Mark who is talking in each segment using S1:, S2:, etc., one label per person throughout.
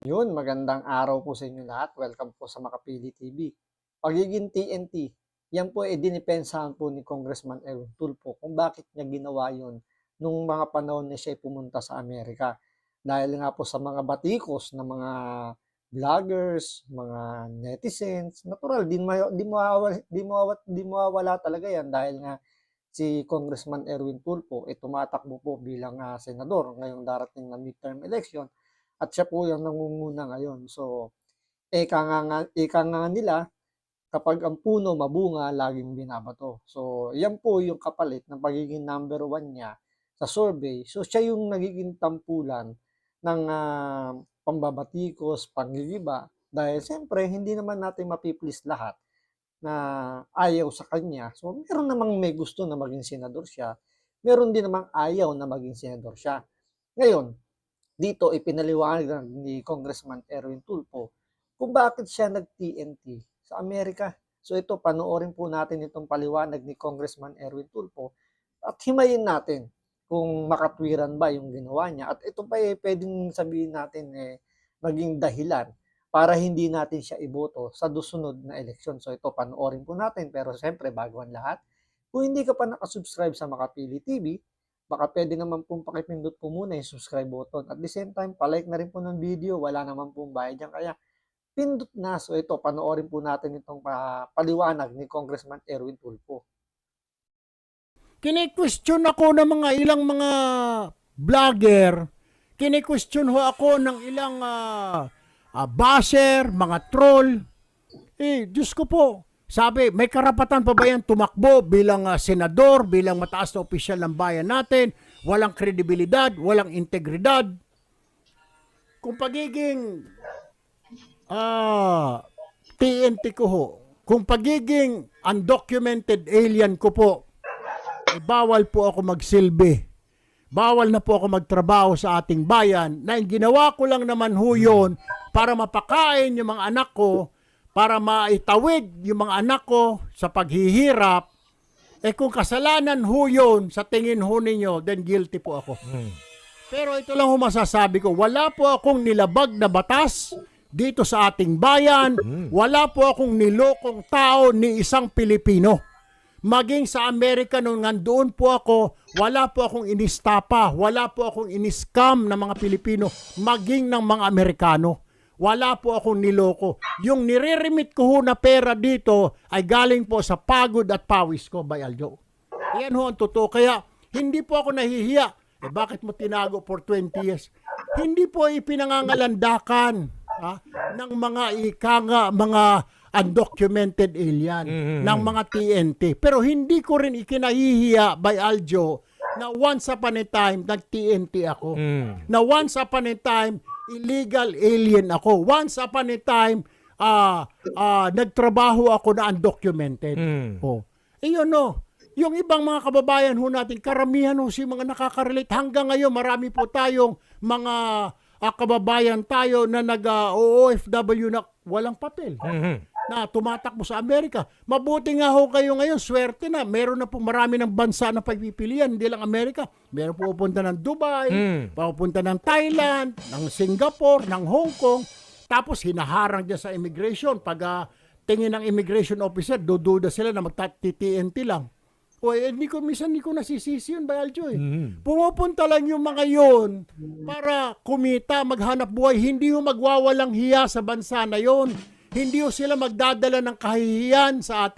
S1: Yun, magandang araw po sa inyo lahat. Welcome po sa Makapili TV. Pagiging TNT, yan po ay dinipensahan po ni Congressman Erwin Tulfo kung bakit niya ginawa yun nung mga panahon na siya ay pumunta sa Amerika. Dahil nga po sa mga batikos na mga vloggers, mga netizens, natural, di mawawala talaga yan dahil nga si Congressman Erwin Tulfo ay tumatakbo po bilang senador ngayong darating na midterm election at siya po yung nangunguna ngayon. So, ika nga nila, kapag ang puno mabunga, laging binabato. So, yan po yung kapalit ng pagiging number one niya sa survey. So, siya yung nagiging tampulan ng pambabatikos, panggigiba. Dahil siyempre, hindi naman natin mapiplease lahat na ayaw sa kanya. So, meron namang may gusto na maging senador siya. Meron din namang ayaw na maging senador siya. Ngayon, dito ipinaliwanag ni Congressman Erwin Tulfo kung bakit siya nag-TNT sa Amerika. So ito, panoorin po natin itong paliwanag ni Congressman Erwin Tulfo at himayin natin kung makatwiran ba yung ginawa niya. At ito pa pwedeng sabihin natin maging dahilan para hindi natin siya iboto sa susunod na eleksyon. So ito, panoorin po natin. Pero siyempre, bago ang lahat, kung hindi ka pa nakasubscribe sa Makapili TV, baka pwede naman pong pakipindot po muna yung subscribe button. At the same time, palike na rin po ng video. Wala naman pong bayad yan. Kaya pindot na. So ito, panoorin po natin itong paliwanag ni Congressman Erwin Tulfo.
S2: Kine-question ako ng mga ilang mga vlogger. Kine-question ho ako ng ilang basher, mga troll. Diyos ko po. Sabi, may karapatan pa ba yan tumakbo bilang senador, bilang mataas na opisyal ng bayan natin? Walang kredibilidad, walang integridad. Kung pagiging TNT ko ho, kung pagiging undocumented alien ko po, bawal po ako magsilbi. Bawal na po ako magtrabaho sa ating bayan na ginawa ko lang naman ho yun para mapakain yung mga anak ko, para maitawid yung mga anak ko sa paghihirap. Kung kasalanan ho yun sa tingin ho ninyo, then guilty po ako. Pero ito lang ho masasabi ko, wala po akong nilabag na batas dito sa ating bayan. Wala po akong nilokong tao ni isang Pilipino. Maging sa Amerika nung nandoon po ako, wala po akong inistapa, wala po akong iniscam ng mga Pilipino, maging ng mga Amerikano. Wala po akong niloko. Yung nire-remit ko ho na pera dito ay galing po sa pagod at pawis ko, by Aljo. Yan ho ang totoo. Kaya hindi po ako nahihiya. Bakit mo tinago for 20 years? Hindi po ipinangangalandakan ng mga mga undocumented alien, ng mga TNT. Pero hindi ko rin ikinahihiya, by Aljo, na once upon a time, nag-TNT ako. Na once upon a time, illegal alien ako. Once upon a time, nagtrabaho ako na undocumented. Yun no. Yung ibang mga kababayan ho natin, karamihan ho si mga nakaka-relate. Hanggang ngayon, marami po tayong mga kababayan tayo na nag-OFW na walang papel. Na tumatakbo sa Amerika. Mabuti nga ho kayo ngayon, swerte na. Meron na po marami ng bansa na pagpipilian, hindi lang Amerika. Meron po pupunta ng Dubai, pupunta ng Thailand, ng Singapore, ng Hong Kong. Tapos hinaharang dyan sa immigration. Pag tingin ng immigration officer, dududa sila na magta-TNT lang. Minsan hindi ko nasisisi yun, Bayaljo. Pumupunta lang yung mga yun para kumita, maghanap buhay. Hindi yung magwawalang hiya sa bansa na yun. Hindi ho sila magdadala ng kahihiyan sa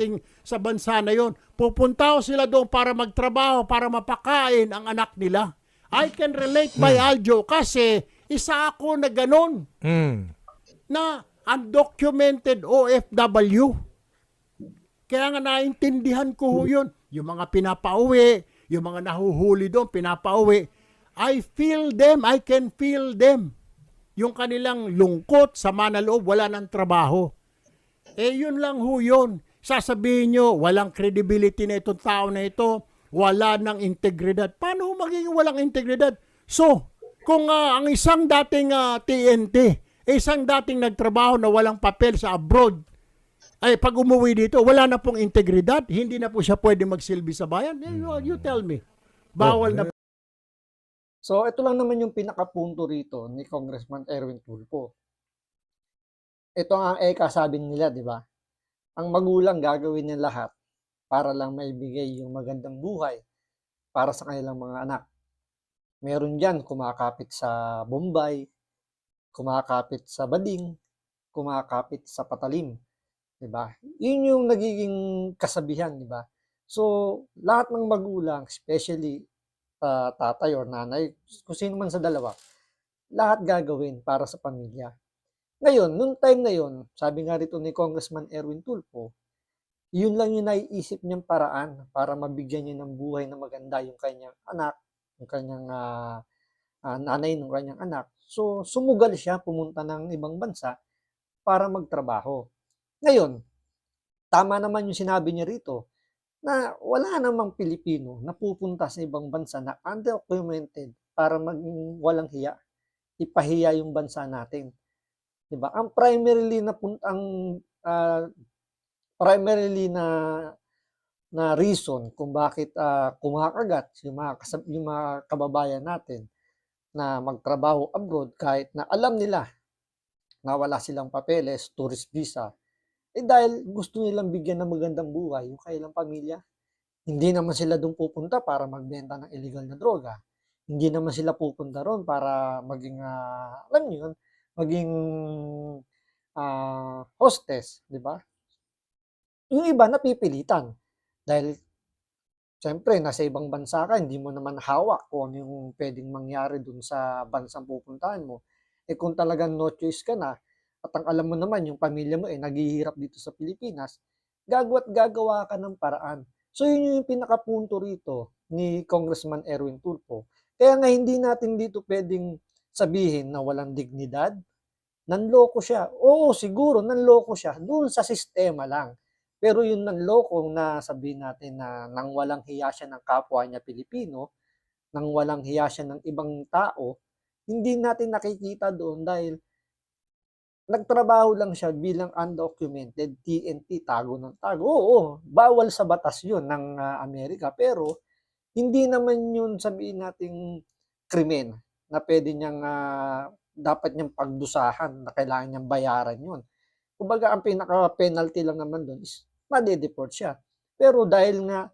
S2: bansa na yon. Pupunta ho sila doon para magtrabaho, para mapakain ang anak nila. I can relate, by Aljo, kasi isa ako na ganon. Na undocumented OFW. Kaya nga naintindihan ko ho yun. Yung mga pinapauwi, yung mga nahuhuli doon, pinapauwi. I feel them, I can feel them. Yung kanilang lungkot, sama na loob, wala ng trabaho. Yun lang ho yun. Sasabihin nyo, walang credibility na itong tao na ito, wala ng integridad. Paano ho magiging walang integridad? So, kung ang isang dating TNT, isang dating nagtrabaho na walang papel sa abroad, ay pag umuwi dito, wala na pong integridad, hindi na po siya pwede magsilbi sa bayan. You tell me. Bawal na.
S1: So, ito lang naman yung pinakapunto rito ni Congressman Erwin Tulfo. ito nga ang eka sabi nila, di ba? Ang magulang gagawin ng lahat para lang maibigay yung magandang buhay para sa kanilang mga anak. Meron diyan kumakapit sa Bombay, kumakapit sa bading, kumakapit sa patalim, 'di ba? 'Yun yung nagiging kasabihan, 'di ba? So, lahat ng magulang, especially tatay or nanay, kung sino man sa dalawa, lahat gagawin para sa pamilya. Ngayon, nung time na 'yon, sabi nga rito ni Congressman Erwin Tulfo, yun lang yung naiisip niyang paraan para mabigyan niya ng buhay na maganda yung kanyang anak, yung kanyang nanay ng kanyang anak. So, sumugal siya, pumunta ng ibang bansa para magtrabaho. Ngayon, tama naman yung sinabi niya rito na wala namang Pilipino na pupunta sa ibang bansa na undocumented para maging walang hiya, ipahiya yung bansa natin. 'Di ba? Ang ah, primarily na reason kung bakit kumakagat yung mga kababayan natin na magtrabaho abroad kahit na alam nila na wala silang papeles, tourist visa, dahil gusto nilang bigyan ng magandang buhay yung kanilang pamilya. Hindi naman sila doon pupunta para magbenta ng illegal na droga. Hindi naman sila pupunta roon para maging, alam niyo yun, maging hostess, di ba? Yung iba napipilitan dahil siyempre nasa ibang bansa ka, hindi mo naman hawak kung ano yung pwedeng mangyari dun sa bansang pupuntahan mo. Kung talagang no choice ka na at ang alam mo naman yung pamilya mo naghihirap dito sa Pilipinas, gagawa't gagawa ka ng paraan. So yun yung pinakapunto rito ni Congressman Erwin Tulfo. Kaya nga hindi natin dito pwedeng sabihin na walang dignidad, nanloko siya. Oo, siguro nanloko siya doon sa sistema lang. Pero yung nanloko na sabihin natin na nang walang hiya siya ng kapwa niya Pilipino, nang walang hiya siya ng ibang tao, hindi natin nakikita doon dahil nagtrabaho lang siya bilang undocumented TNT, tago ng tago. Oo, bawal sa batas yun ng Amerika. Pero hindi naman yun sabihin nating krimen na pwede niyang dapat niyang pagdusahan na kailangan niyang bayaran yun. Kumbaga ang pinaka-penalty lang naman doon is made-deport siya. Pero dahil nga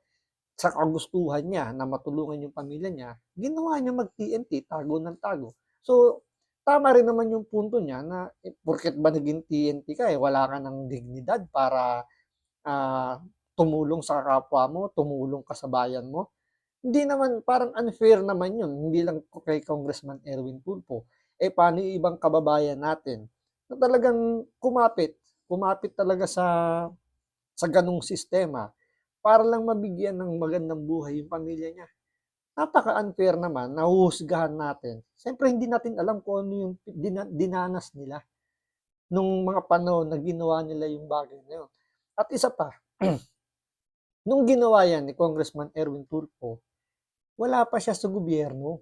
S1: sa kagustuhan niya na matulungan yung pamilya niya, ginawa niya mag-TNT, tago ng tago. So, tama rin naman yung punto niya na porket ba naging TNT ka wala ka ng dignidad para tumulong sa kapwa mo, tumulong ka sa bayan mo. Hindi naman, parang unfair naman yun. Hindi lang kay Congressman Erwin Tulfo. Paano yung ibang kababayan natin na talagang kumapit talaga sa ganung sistema para lang mabigyan ng magandang buhay yung pamilya niya. Napaka-unfair naman, nahuhusgahan natin. Siyempre, hindi natin alam kung ano yung dinanas nila nung mga panahon na ginawa nila yung bagay na yun. At isa pa, nung ginawa yan ni Congressman Erwin Tulfo, wala pa siya sa gobyerno.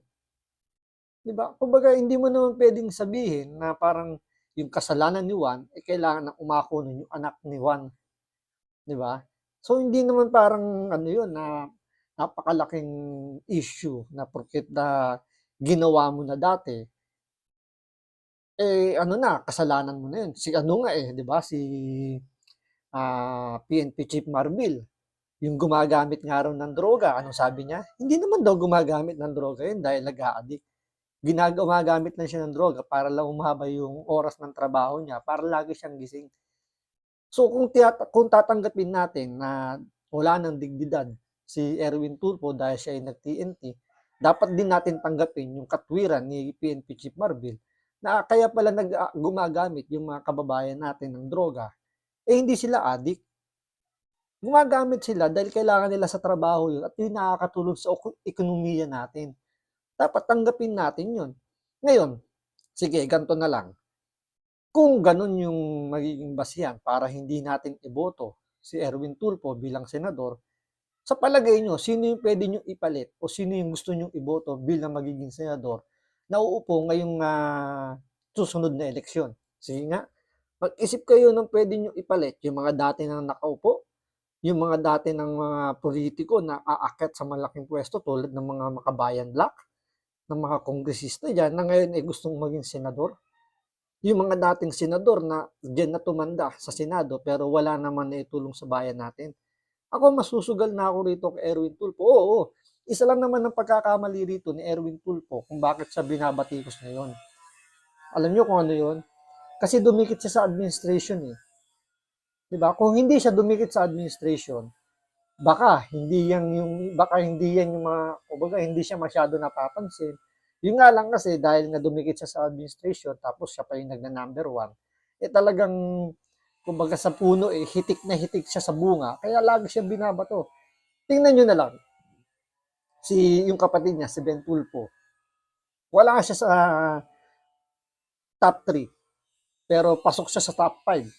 S1: 'Di ba? Kumbaga hindi mo naman pwedeng sabihin na parang yung kasalanan ni Juan kailangan ng umako nun yung anak ni Juan, 'di ba? So hindi naman parang ano yun na napakalaking issue na porket na ginawa mo na dati, ano na kasalanan mo na yun. Si ano nga 'di ba si PNP Chief Marbil, yung gumagamit nga raw ng droga, anong sabi niya? Hindi naman daw gumagamit ng droga yun dahil nag-a-addict. Gumagamit lang siya ng droga para lang umaba yung oras ng trabaho niya, para lagi siyang gising. So kung tatanggapin natin na wala ng dignidad si Erwin Tulfo dahil siya ay nag-TNT, dapat din natin tanggapin yung katwiran ni PNP Chief Marbil na kaya pala gumagamit yung mga kababayan natin ng droga, hindi sila addict. Gumagamit sila dahil kailangan nila sa trabaho yun at yun nakakatulong sa ekonomiya natin. Dapat tanggapin natin yun. Ngayon, sige, ganito na lang. Kung ganun yung magiging basihan para hindi natin iboto si Erwin Tulfo bilang senador, sa palagay nyo, sino yung pwede nyo ipalit o sino yung gusto nyo iboto bilang magiging senador na uupo ngayong susunod na eleksyon? Sige nga, mag-isip kayo ng pwede nyo ipalit yung mga dati nang nakaupo, yung mga dati ng mga politiko na aakyat sa malaking pwesto tulad ng mga Makabayan Black, ng mga kongresista dyan na ngayon ay gustong maging senador. yung mga dating senador na diyan na tumanda sa Senado pero wala naman naitulong sa bayan natin. Ako masusugal na ako rito kay Erwin Tulfo. Oo, isa lang naman ang pagkakamali rito ni Erwin Tulfo kung bakit siya binabatikos ngayon. Alam niyo kung ano yun? Kasi dumikit siya sa administration eh. 'Di ba? Kung hindi siya dumikit sa administration, baka hindi yan yung mga kumbaga hindi siya masyado napapansin. Yun nga lang kasi dahil nga dumikit siya sa administration tapos siya pa yung nagna-number one, eh talagang kumbaga sa puno eh hitik na hitik siya sa bunga kaya lagi siya binabato. Tingnan niyo na lang yung kapatid niya si Ben Tulfo. Wala siya sa top 3 pero pasok siya sa top 5.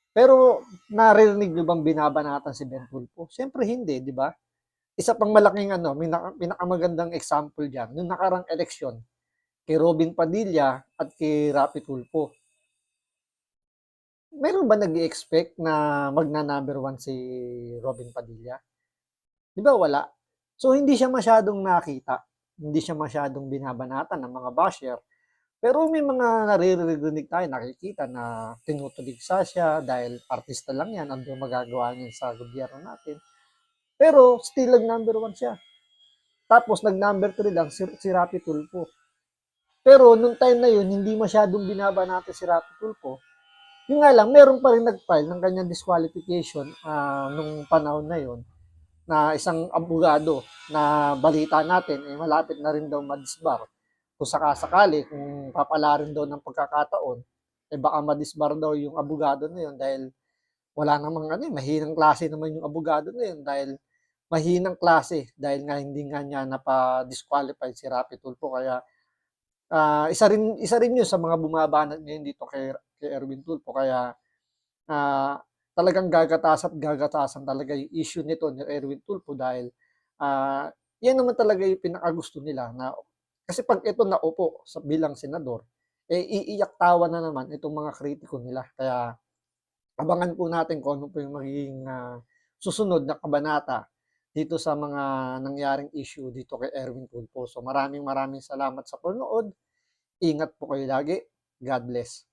S1: Pero naririnig niyo bang binabanatan si Ben Tulfo? Siyempre hindi, di ba? Isa pang malaking pinakamagandang example diyan, nung nakarang eleksyon kay Robin Padilla at kay Rapi Tulfo. Meron ba nag-expect na magna-number 1 si Robin Padilla? Di ba wala? So hindi siya masyadong nakita, hindi siya masyadong binabanatan ng mga basher. Pero may mga naririnig tayo, nakikita na tinutuligsa siya dahil artista lang yan, ano magagawa niya sa gobyerno natin. Pero still nag-number 1 siya. Tapos nag-number 3 lang si Rapi Tulfo. Pero nung time na yun, hindi masyadong binabanatan si Rapi Tulfo. Yung nga lang, meron pa rin nag-file ng kanyang disqualification nung panahon na yun na isang abogado na balita natin eh malapit na rin daw madisbar. Kung sakasakali, kung papalarin daw ng pagkakataon, eh baka madisbar daw yung abogado na yun dahil wala namang mahinang klase naman yung abogado na yun dahil mahinang klase dahil nga hindi nga niya napa-disqualified si Rapi Tulfo kaya isa rin yun sa mga bumabanat ngayon dito kay Erwin Tulfo kaya talagang gagatasan talaga yung issue nito ni Erwin Tulfo dahil yan naman talaga yung pinakagusto nila na kasi pag ito naupo sa bilang senador, eh iiyak tawa na naman itong mga kritiko nila. Kaya abangan po natin kung ano po yung magiging susunod na kabanata dito sa mga nangyaring issue dito kay Erwin Tulfo. So maraming salamat sa panonood. Ingat po kayo lagi. God bless.